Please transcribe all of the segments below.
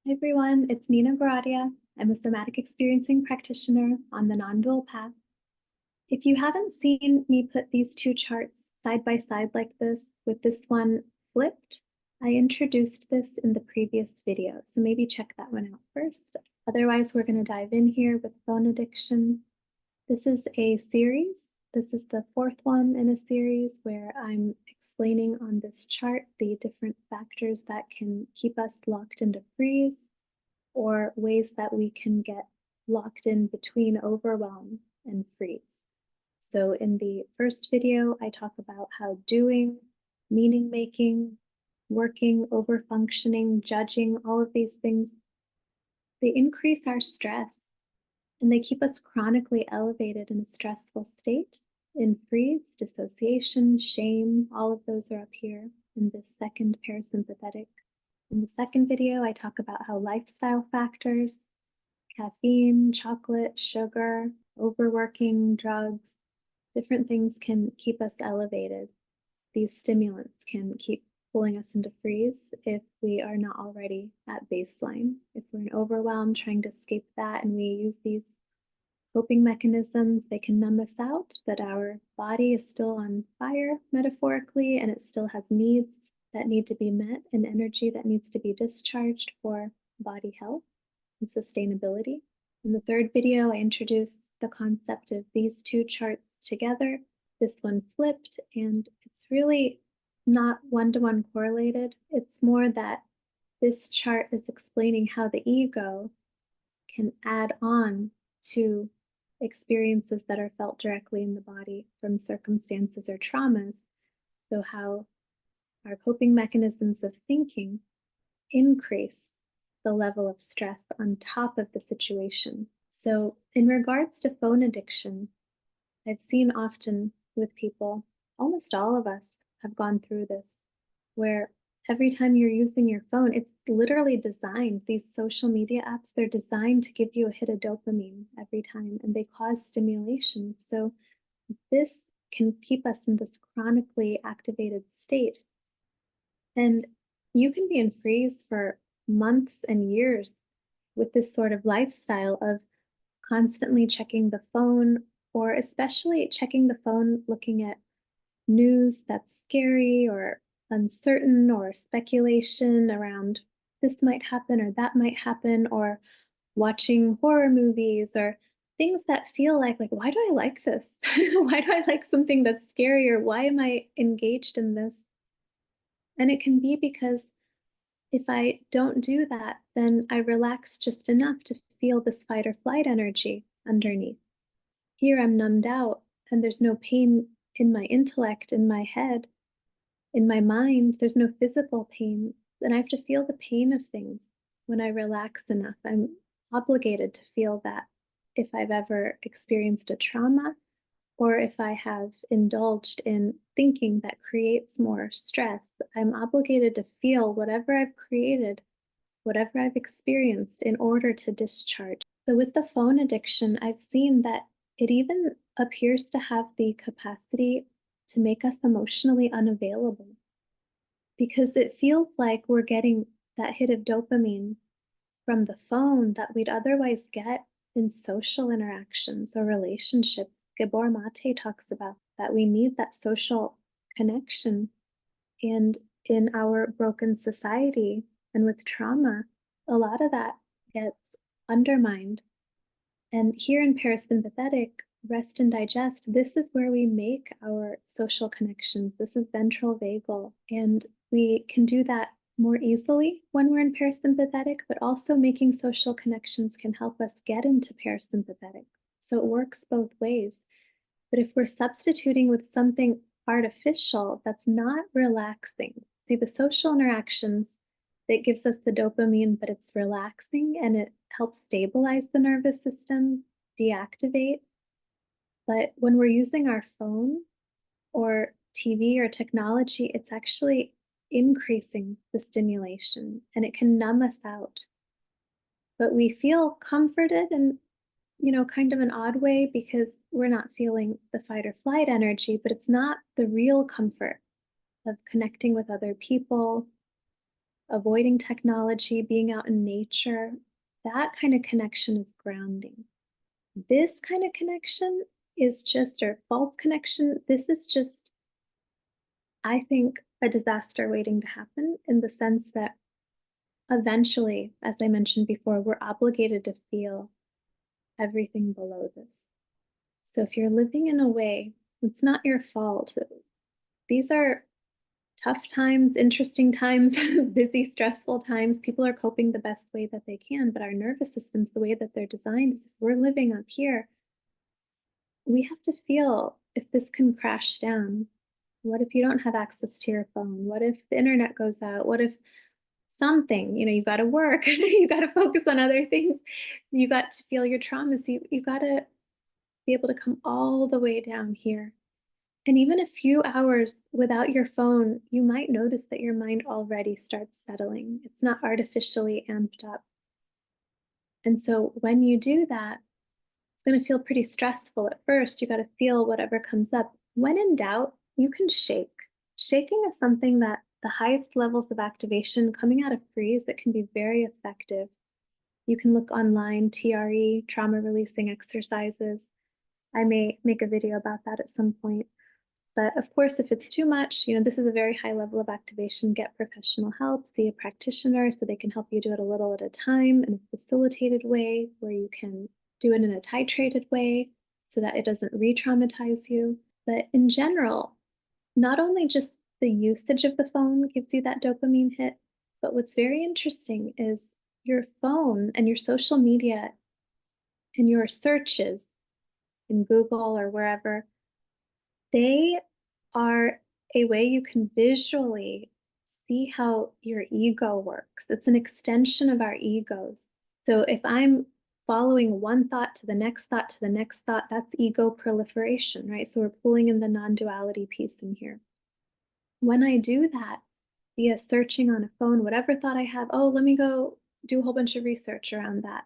Hi everyone, it's Nina Goradia. I'm a somatic experiencing practitioner on the non-dual path. If you haven't seen me put these two charts side by side like this, with this one flipped, I introduced this in the previous video, so maybe check that one out first. Otherwise, we're going to dive in here with phone addiction. This is a series. This is the fourth one in a series where I'm explaining on this chart the different factors that can keep us locked into freeze, or ways that we can get locked in between overwhelm and freeze. So in the first video, I talk about how doing, meaning making, working, overfunctioning, judging, all of these things, they increase our stress and they keep us chronically elevated in a stressful state. In freeze, dissociation, shame, all of those are up here in this second parasympathetic. In the second video, I talk about how lifestyle factors, caffeine, chocolate, sugar, overworking, drugs, different things can keep us elevated. These stimulants can keep pulling us into freeze if we are not already at baseline. If we're in overwhelm, trying to escape that, and we use these coping mechanisms, they can numb us out, but our body is still on fire, metaphorically, and it still has needs that need to be met and energy that needs to be discharged for body health and sustainability. In the third video, I introduced the concept of these two charts together, this one flipped, and it's really not one-to-one correlated. It's more that this chart is explaining how the ego can add on to experiences that are felt directly in the body from circumstances or traumas. So how our coping mechanisms of thinking increase the level of stress on top of the situation. So in regards to phone addiction, I've seen often with people, almost all of us have gone through this, where every time you're using your phone, it's literally designed, these social media apps, they're designed to give you a hit of dopamine every time, and they cause stimulation. So this can keep us in this chronically activated state. And you can be in freeze for months and years with this sort of lifestyle of constantly checking the phone, or especially checking the phone, looking at news that's scary or uncertain, or speculation around this might happen or that might happen, or watching horror movies or things that feel like why do I like this? Why do I like something that's scary, or why am I engaged in this? And it can be because if I don't do that, then I relax just enough to feel this fight or flight energy underneath. Here I'm numbed out, and there's no pain in my intellect, in my head, in my mind. There's no physical pain. And I have to feel the pain of things when I relax enough. I'm obligated to feel that if I've ever experienced a trauma, or if I have indulged in thinking that creates more stress, I'm obligated to feel whatever I've created, whatever I've experienced, in order to discharge. So with the phone addiction, I've seen that it even appears to have the capacity to make us emotionally unavailable, because it feels like we're getting that hit of dopamine from the phone that we'd otherwise get in social interactions or relationships. Gabor Mate talks about that we need that social connection. And in our broken society and with trauma, a lot of that gets undermined. And here in parasympathetic, rest and digest, this is where we make our social connections. This is ventral vagal, and we can do that more easily when we're in parasympathetic, but also making social connections can help us get into parasympathetic. So it works both ways. But if we're substituting with something artificial that's not relaxing, see, the social interactions, that gives us the dopamine, but it's relaxing and it helps stabilize the nervous system, deactivate. But when we're using our phone or TV or technology, it's actually increasing the stimulation, and it can numb us out. But we feel comforted in, kind of an odd way, because we're not feeling the fight or flight energy, but it's not the real comfort of connecting with other people, avoiding technology, being out in nature, that kind of connection is grounding. This kind of connection is just, or false connection, this is just, I think, a disaster waiting to happen in the sense that eventually, as I mentioned before, we're obligated to feel everything below this. So if you're living in a way, it's not your fault. These are tough times, interesting times, busy, stressful times. People are coping the best way that they can, but our nervous systems, the way that they're designed, is if we're living up here, we have to feel if this can crash down. What if you don't have access to your phone? What if the internet goes out? What if something, you got to work, you got to focus on other things. You got to feel your traumas. You got to be able to come all the way down here. And even a few hours without your phone, you might notice that your mind already starts settling. It's not artificially amped up. And so when you do that, it's going to feel pretty stressful at first. You got to feel whatever comes up. When in doubt, you can shake. Shaking is something that the highest levels of activation coming out of freeze, it can be very effective. You can look online, TRE, trauma releasing exercises. I may make a video about that at some point. But of course, if it's too much, this is a very high level of activation, get professional help, see a practitioner so they can help you do it a little at a time in a facilitated way where you can do it in a titrated way so that it doesn't re-traumatize you. But in general, not only just the usage of the phone gives you that dopamine hit, but what's very interesting is your phone and your social media and your searches in Google or wherever, they are a way you can visually see how your ego works. It's an extension of our egos. So if I'm following one thought to the next thought to the next thought, that's ego proliferation, right? So we're pulling in the non-duality piece in here. When I do that via searching on a phone, whatever thought I have, oh, let me go do a whole bunch of research around that,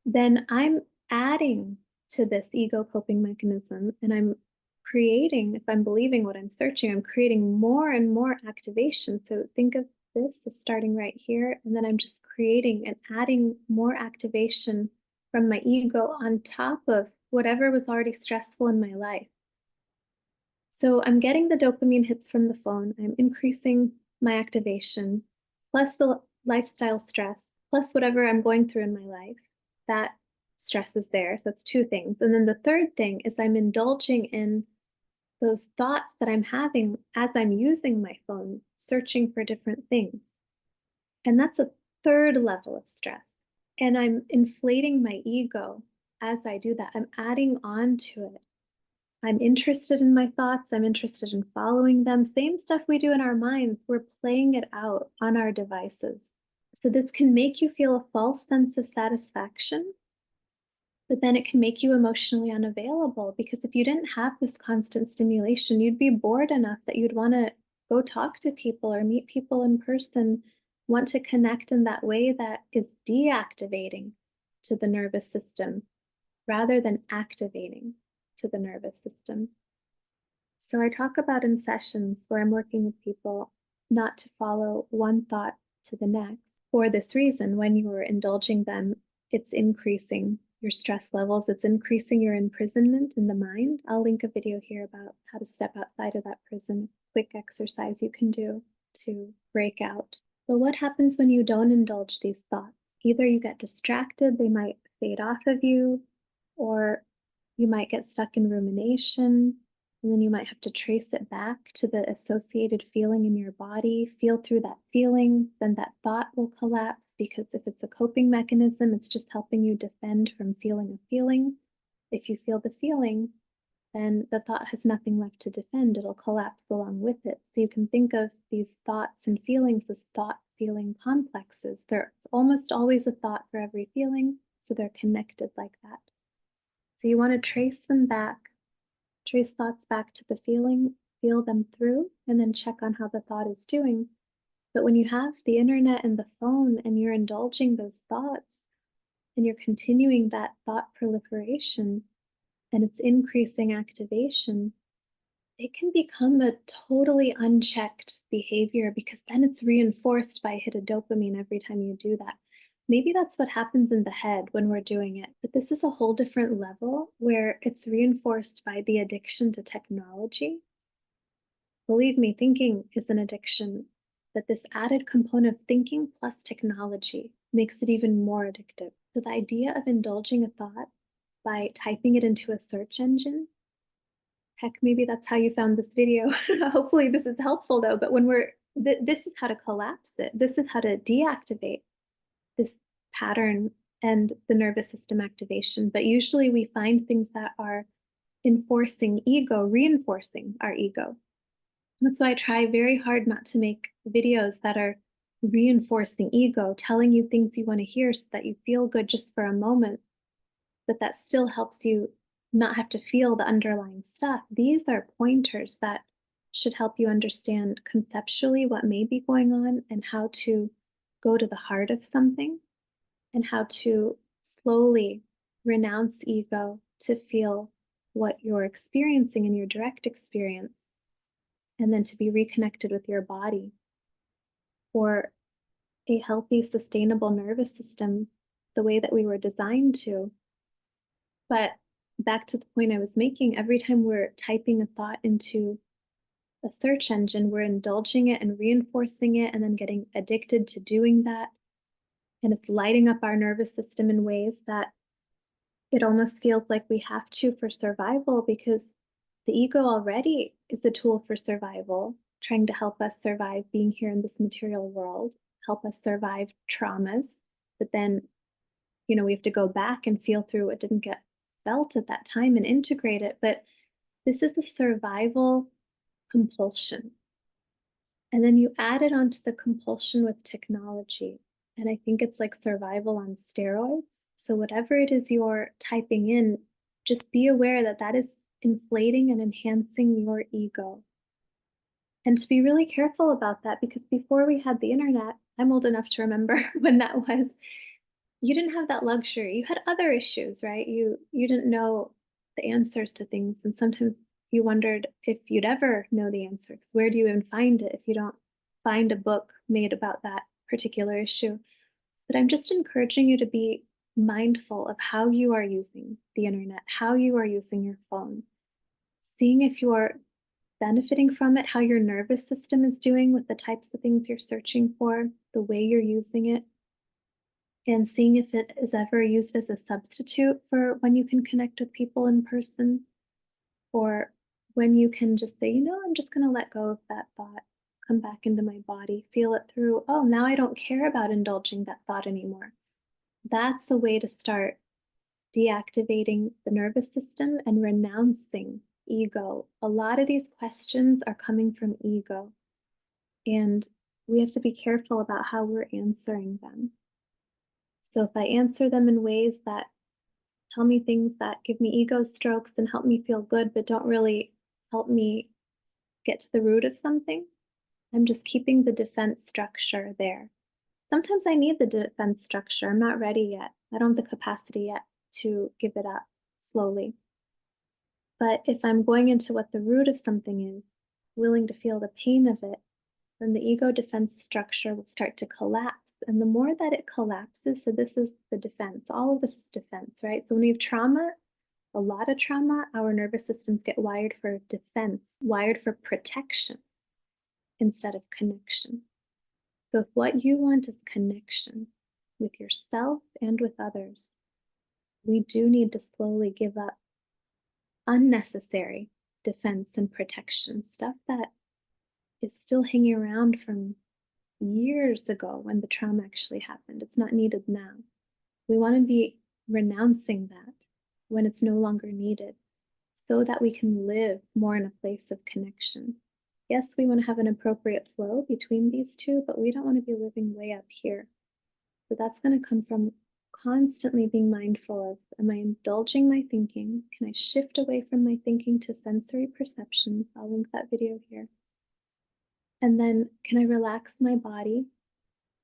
then I'm adding to this ego coping mechanism and I'm creating, if I'm believing what I'm searching, I'm creating more and more activation. So think of this as starting right here, and then I'm just creating and adding more activation from my ego on top of whatever was already stressful in my life. So I'm getting the dopamine hits from the phone, I'm increasing my activation, plus the lifestyle stress, plus whatever I'm going through in my life. That stress is there. So that's two things. And then the third thing is I'm indulging in those thoughts that I'm having as I'm using my phone, searching for different things. And that's a third level of stress. And I'm inflating my ego as I do that. I'm adding on to it. I'm interested in my thoughts. I'm interested in following them. Same stuff we do in our minds. We're playing it out on our devices. So this can make you feel a false sense of satisfaction, but then it can make you emotionally unavailable, because if you didn't have this constant stimulation, you'd be bored enough that you'd want to go talk to people or meet people in person, want to connect in that way that is deactivating to the nervous system rather than activating to the nervous system. So I talk about in sessions where I'm working with people not to follow one thought to the next. For this reason, when you are indulging them, it's increasing your stress levels, it's increasing your imprisonment in the mind. I'll link a video here about how to step outside of that prison, quick exercise you can do to break out. But what happens when you don't indulge these thoughts? Either you get distracted, they might fade off of you, or you might get stuck in rumination, and then you might have to trace it back to the associated feeling in your body, feel through that feeling, then that thought will collapse, because if it's a coping mechanism, it's just helping you defend from feeling a feeling. If you feel the feeling, then the thought has nothing left to defend. It'll collapse along with it. So you can think of these thoughts and feelings as thought-feeling complexes. There's almost always a thought for every feeling, so they're connected like that. So you want to trace them back, trace thoughts back to the feeling, feel them through, and then check on how the thought is doing. But when you have the internet and the phone and you're indulging those thoughts and you're continuing that thought proliferation and it's increasing activation, it can become a totally unchecked behavior because then it's reinforced by a hit of dopamine every time you do that. Maybe that's what happens in the head when we're doing it, but this is a whole different level where it's reinforced by the addiction to technology. Believe me, thinking is an addiction, but this added component of thinking plus technology makes it even more addictive. So the idea of indulging a thought by typing it into a search engine, heck, maybe that's how you found this video. Hopefully this is helpful though, but when this is how to collapse it. This is how to deactivate this pattern and the nervous system activation. But usually we find things that are enforcing ego, reinforcing our ego. That's why I try very hard not to make videos that are reinforcing ego, telling you things you want to hear so that you feel good just for a moment, but that still helps you not have to feel the underlying stuff. These are pointers that should help you understand conceptually what may be going on and how to go to the heart of something and how to slowly renounce ego to feel what you're experiencing in your direct experience, and then to be reconnected with your body for a healthy, sustainable nervous system the way that we were designed to. But back to the point I was making, every time we're typing a thought into a search engine, we're indulging it and reinforcing it and then getting addicted to doing that. And it's lighting up our nervous system in ways that it almost feels like we have to for survival, because the ego already is a tool for survival, trying to help us survive being here in this material world, help us survive traumas. But then, we have to go back and feel through what didn't get felt at that time and integrate it. But this is the survival compulsion. And then you add it onto the compulsion with technology. And I think it's like survival on steroids. So, whatever it is you're typing in, just be aware that that is inflating and enhancing your ego. And to be really careful about that, because before we had the internet, I'm old enough to remember when that was, you didn't have that luxury. You had other issues, right? You didn't know the answers to things, and sometimes you wondered if you'd ever know the answers. Where do you even find it if you don't find a book made about that particular issue? But I'm just encouraging you to be mindful of how you are using the internet, how you are using your phone, seeing if you're benefiting from it, how your nervous system is doing with the types of things you're searching for, the way you're using it, and seeing if it is ever used as a substitute for when you can connect with people in person, or when you can just say, I'm just going to let go of that thought, come back into my body, feel it through. Oh, now I don't care about indulging that thought anymore. That's a way to start deactivating the nervous system and renouncing ego. A lot of these questions are coming from ego, and we have to be careful about how we're answering them. So if I answer them in ways that tell me things that give me ego strokes and help me feel good, but don't really help me get to the root of something, I'm just keeping the defense structure there. Sometimes I need the defense structure. I'm not ready yet. I don't have the capacity yet to give it up slowly. But if I'm going into what the root of something is, willing to feel the pain of it, then the ego defense structure will start to collapse. And the more that it collapses, so this is the defense, all of this is defense, right? So when we have trauma, a lot of trauma, our nervous systems get wired for defense, wired for protection instead of connection. So if what you want is connection with yourself and with others, we do need to slowly give up unnecessary defense and protection, stuff that is still hanging around from years ago when the trauma actually happened. It's not needed now. We want to be renouncing that when it's no longer needed so that we can live more in a place of connection. Yes, we want to have an appropriate flow between these two, but we don't want to be living way up here. So that's going to come from constantly being mindful of, am I indulging my thinking? Can I shift away from my thinking to sensory perceptions? I'll link that video here. And then, can I relax my body?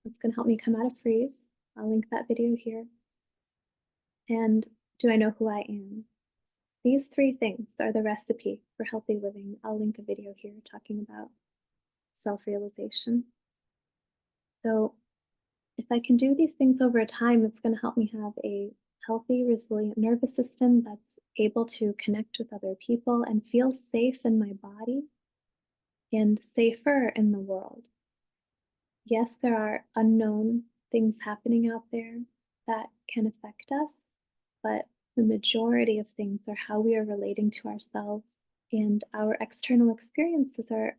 That's going to help me come out of freeze. I'll link that video here. And do I know who I am? These three things are the recipe for healthy living. I'll link a video here talking about self-realization. So if I can do these things over time, it's going to help me have a healthy, resilient nervous system that's able to connect with other people and feel safe in my body and safer in the world. Yes, there are unknown things happening out there that can affect us, but the majority of things are how we are relating to ourselves, and our external experiences are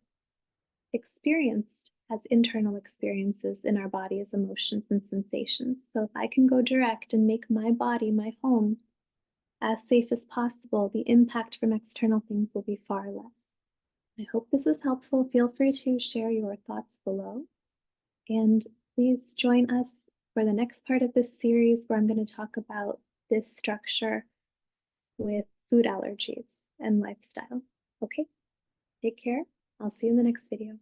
experienced as internal experiences in our body as emotions and sensations. So if I can go direct and make my body, my home, as safe as possible, the impact from external things will be far less. I hope this is helpful. Feel free to share your thoughts below. And please join us for the next part of this series where I'm going to talk about this structure with food allergies and lifestyle. Okay, take care. I'll see you in the next video.